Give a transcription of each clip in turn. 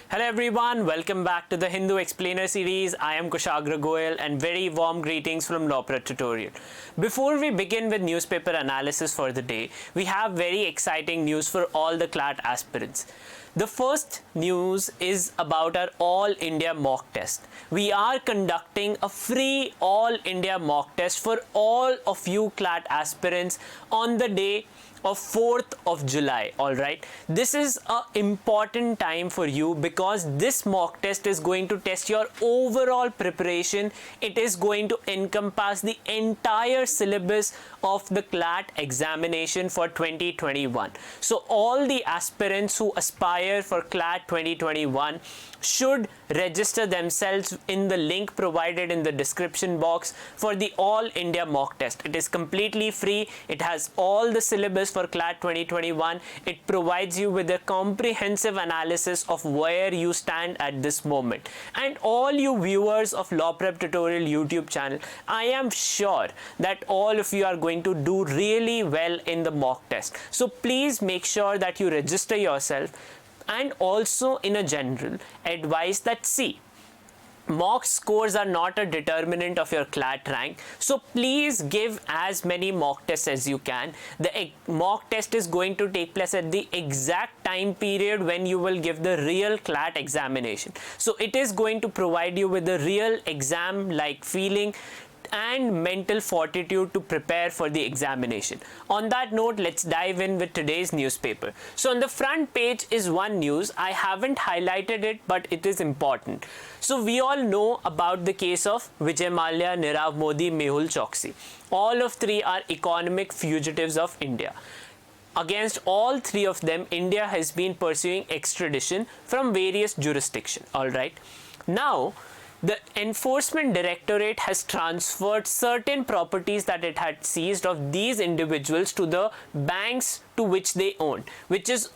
Hello everyone, welcome back to the Hindu Explainer series. I am Kushagra Goyal and very warm greetings from Lawprep Tutorial. Before we begin with newspaper analysis for the day, we have very exciting news for all the CLAT aspirants. The first news is about our All India mock test. We are conducting a free All India mock test for all of you CLAT aspirants on the day of 4th of July. Alright, this is an important time for you because this mock test is going to test your overall preparation. It is going to encompass the entire syllabus of the CLAT examination for 2021. So all the aspirants who aspire for CLAT 2021 should register themselves in the link provided in the description box for the All India mock test. It is completely free. It has all the syllabus for CLAT 2021. It provides you with a comprehensive analysis of where you stand at this moment. And all you viewers of Lawprep Tutorial YouTube channel, I am sure that all of you are going to do really well in the mock test. So please make sure that you register yourself. And also in a general advice that mock scores are not a determinant of your CLAT rank. So please give as many mock tests as you can. The mock test is going to take place at the exact time period when you will give the real CLAT examination. So it is going to provide you with a real exam-like feeling and mental fortitude to prepare for the examination. On that note, let's dive in with today's newspaper. So on the front page is one news. I haven't highlighted it, but it is important. So we all know about the case of Vijay Mallya, Nirav Modi, Mehul Choksi. All of three are economic fugitives of India. Against all three of them, India has been pursuing extradition from various jurisdictions. Alright. Now, the Enforcement Directorate has transferred certain properties that it had seized of these individuals to the banks to which they owned, which is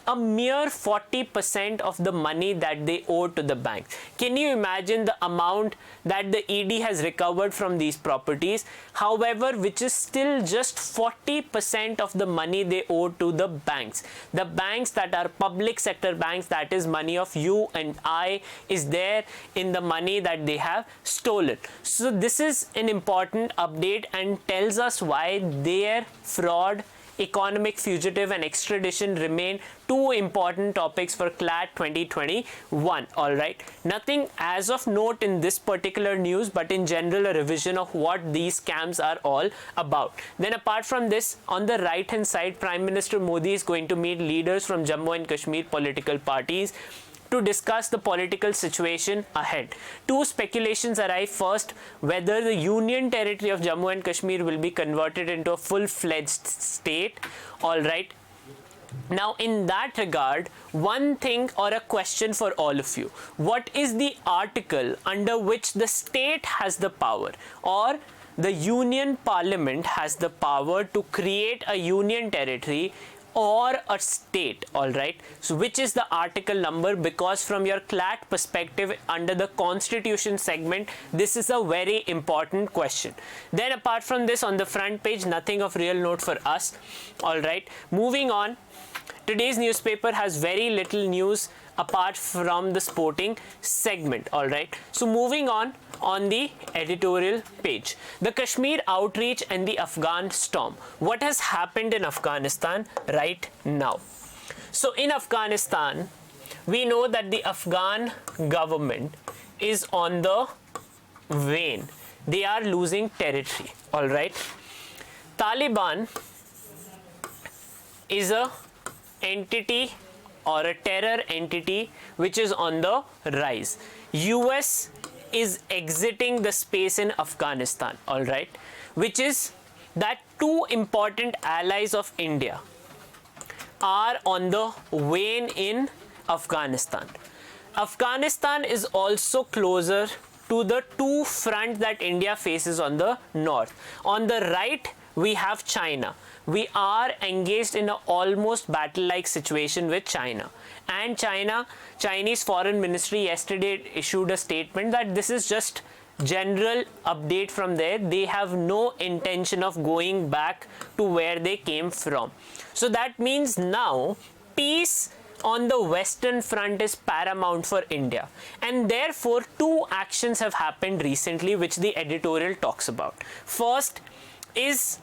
a mere 40% of the money that they owe to the bank. Can you imagine the amount that the ED has recovered from these properties? However, which is still just 40% of the money they owe to the banks. The banks that are public sector banks, that is money of you and I, is there in the money that they have stolen. So this is an important update and tells us why their fraud, economic fugitive and extradition remain two important topics for CLAT 2021. Alright, nothing as of note in this particular news, but in general a revision of what these scams are all about. Then apart from this, on the right hand side, Prime Minister Modi is going to meet leaders from Jammu and Kashmir political parties to discuss the political situation ahead. Two speculations arise. First, whether the Union Territory of Jammu and Kashmir will be converted into a full-fledged state. Alright. Now, in that regard, one thing or a question for all of you. What is the article under which the state has the power, or the Union Parliament has the power to create a Union Territory or a state? Alright, so which is the article number? Because from your CLAT perspective under the Constitution segment, this is a very important question. Then apart from this, on the front page, nothing of real note for us. Alright, moving on, today's newspaper has very little news apart from the sporting segment. Alright, so moving on the editorial page, the Kashmir outreach and the Afghan storm. What has happened in Afghanistan right now? So in Afghanistan, we know that the Afghan government is on the wane. They are losing territory. Alright, Taliban is a entity or a terror entity which is on the rise. US is exiting the space in Afghanistan. Alright, which is that two important allies of India are on the wane in Afghanistan. Afghanistan is also closer to the two fronts that India faces on the north. On the right, we have China. We are engaged in an almost battle-like situation with China. And Chinese Foreign Ministry yesterday issued a statement that this is just general update from there. They have no intention of going back to where they came from. So that means now peace on the Western Front is paramount for India. And therefore, two actions have happened recently which the editorial talks about. First is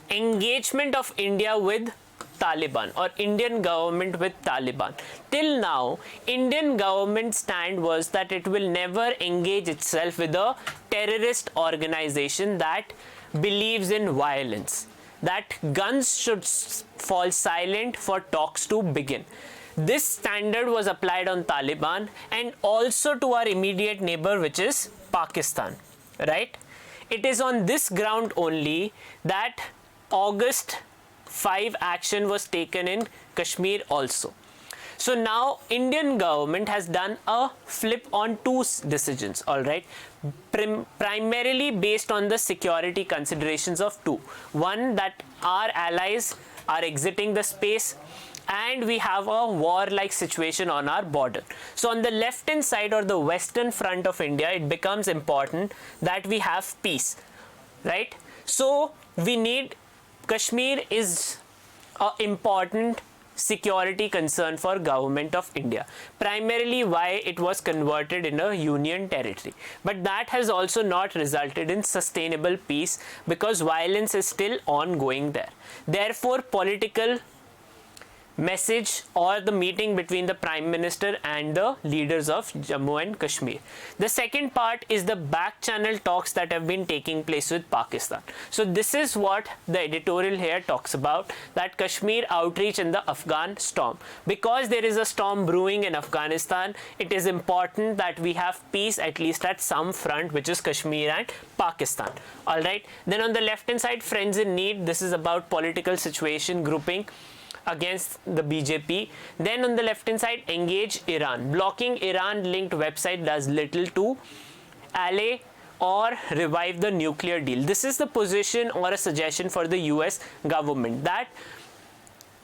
engagement of India with Taliban, or Indian government with Taliban. Till now, Indian government stand was that it will never engage itself with a terrorist organization that believes in violence, that guns should fall silent for talks to begin. This standard was applied on Taliban and also to our immediate neighbor, which is Pakistan, right? It is on this ground only that August 5 action was taken in Kashmir also. So now Indian government has done a flip on two decisions, all right, primarily based on the security considerations of two. One, that our allies are exiting the space and we have a war-like situation on our border. So on the left-hand side or the Western Front of India, it becomes important that we have peace, right? So we need, Kashmir is an important security concern for government of India, primarily why it was converted in a union territory. But that has also not resulted in sustainable peace because violence is still ongoing there. Therefore, political message or the meeting between the Prime Minister and the leaders of Jammu and Kashmir. The second part is the back channel talks that have been taking place with Pakistan. So this is what the editorial here talks about, that Kashmir outreach in the Afghan storm. Because there is a storm brewing in Afghanistan, it is important that we have peace at least at some front, which is Kashmir and Pakistan. Alright, then on the left hand side, friends in need, this is about political situation grouping against the BJP. Then on the left hand side, engage Iran. Blocking Iran linked website does little to allay or revive the nuclear deal. This is the position or a suggestion for the US government, that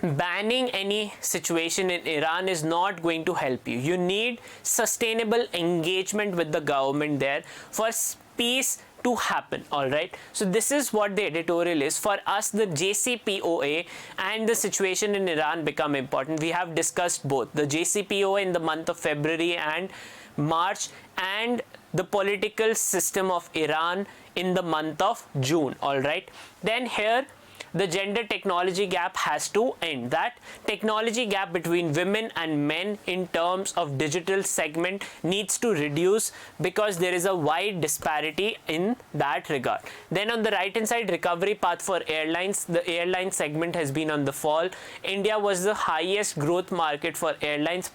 banning any situation in Iran is not going to help you. You need sustainable engagement with the government there for peace to happen. All right, so this is what the editorial is. For us, the JCPOA and the situation in Iran become important. We have discussed both the JCPOA in the month of February and March and the political system of Iran in the month of June. All right, then here the gender technology gap has to end. That technology gap between women and men in terms of digital segment needs to reduce because there is a wide disparity in that regard. Then on the right hand side, recovery path for airlines. The airline segment has been on the fall. India was the highest growth market for airlines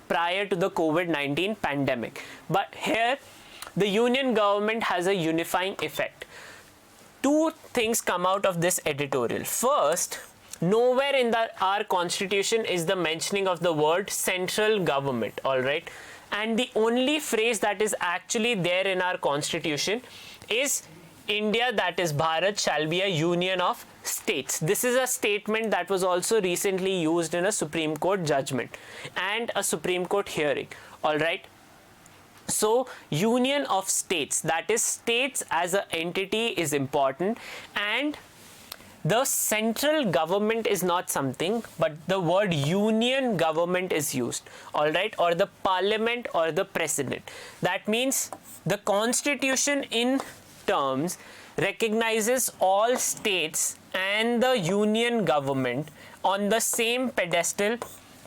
prior to the COVID-19 pandemic. But here the union government has a unifying effect. Two things come out of this editorial. First, nowhere in our constitution is the mentioning of the word central government, all right? And the only phrase that is actually there in our constitution is India, that is Bharat, shall be a union of states. This is a statement that was also recently used in a Supreme Court judgment and a Supreme Court hearing, all right? So union of states, that is states as an entity, is important, and the central government is not something, but the word union government is used, all right, or the parliament or the president. That means the constitution in terms recognizes all states and the union government on the same pedestal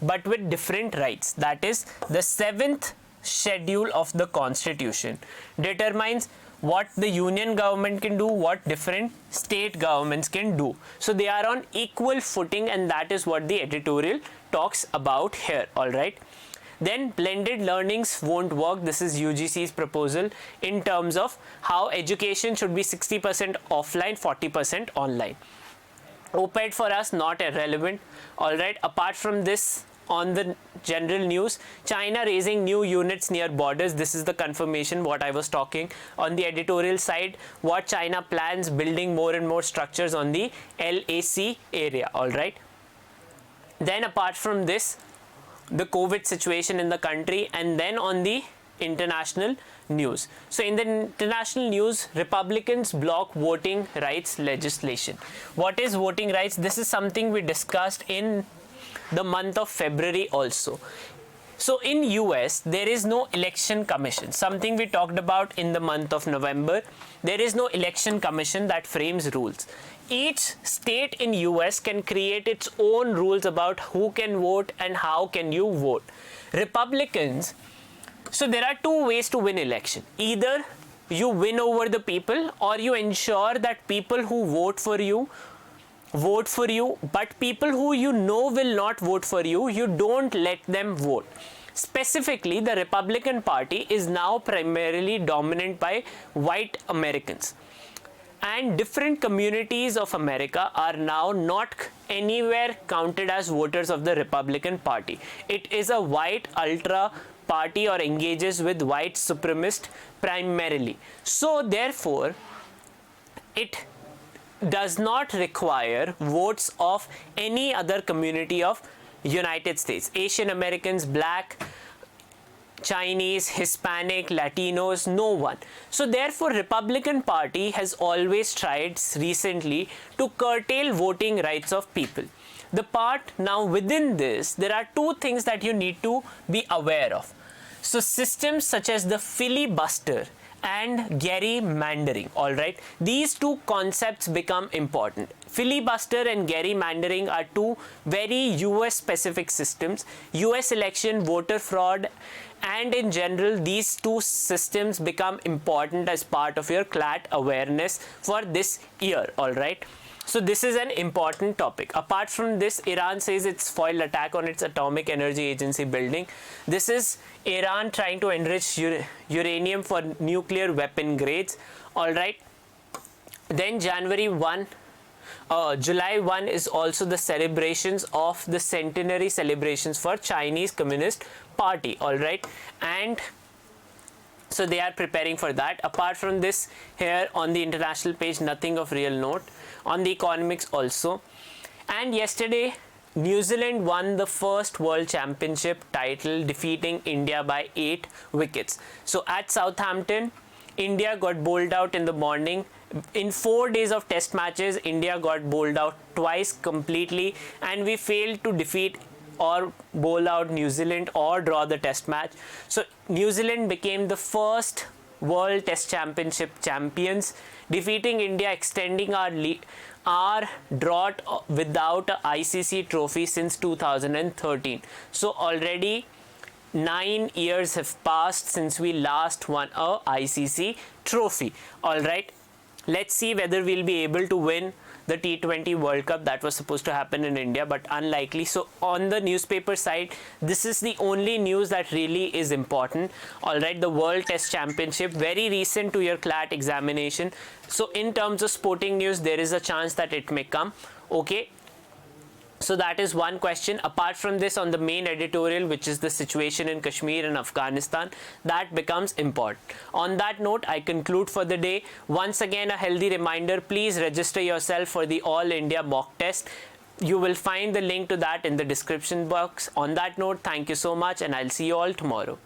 but with different rights. That is, the 7th schedule of the constitution determines what the union government can do, what different state governments can do. So they are on equal footing, and that is what the editorial talks about here, all right? Then blended learnings won't work. This is UGC's proposal in terms of how education should be 60% offline, 40% online. OPED for us not irrelevant, all right? Apart from this, on the general news, China raising new units near borders. This is the confirmation what I was talking. On the editorial side, what China plans, building more and more structures on the LAC area, all right? Then apart from this, the COVID situation in the country, and then on the international news. So in the international news, Republicans block voting rights legislation. What is voting rights? This is something we discussed in the month of February also. So in US, there is no election commission, something we talked about in the month of November. There is no election commission that frames rules. Each state in US can create its own rules about who can vote and how can you vote. Republicans, so there are two ways to win election. Either you win over the people, or you ensure that people who vote for you, but people who you know will not vote for you, you don't let them vote. Specifically, the Republican Party is now primarily dominant by white Americans. And different communities of America are now not anywhere counted as voters of the Republican Party. It is a white ultra party or engages with white supremacists primarily. So therefore, it does not require votes of any other community of United States. Asian Americans, Black, Chinese, Hispanic, Latinos, no one. So therefore, Republican Party has always tried recently to curtail voting rights of people. The part now within this, there are two things that you need to be aware of. So systems such as the filibuster and gerrymandering, all right, these two concepts become important. Filibuster and gerrymandering are two very US specific systems. US election, voter fraud, and in general these two systems become important as part of your CLAT awareness for this year, all right. So this is an important topic. Apart from this, Iran says it's foiled attack on its Atomic Energy Agency building. This is Iran trying to enrich uranium for nuclear weapon grades. All right. Then July 1 is also the celebrations of the centenary celebrations for Chinese Communist Party. All right. And so they are preparing for that. Apart from this, here on the international page, nothing of real note. On the economics also. And yesterday, New Zealand won the first World Championship title, defeating India by 8 wickets. So at Southampton, India got bowled out in the morning. In 4 days of test matches, India got bowled out twice completely, and we failed to defeat or bowl out New Zealand or draw the test match. So New Zealand became the first World Test Championship champions, defeating India, extending our drought without a ICC trophy since 2013. So already 9 years have passed since we last won a ICC trophy. All right, let's see whether we'll be able to win the T20 World Cup that was supposed to happen in India, but unlikely. So on the newspaper side, this is the only news that really is important. All right, the World Test Championship, very recent to your CLAT examination. So in terms of sporting news, there is a chance that it may come. Okay. So that is one question. Apart from this, on the main editorial, which is the situation in Kashmir and Afghanistan, that becomes important. On that note, I conclude for the day. Once again, a healthy reminder, please register yourself for the All India mock test. You will find the link to that in the description box. On that note, thank you so much, and I'll see you all tomorrow.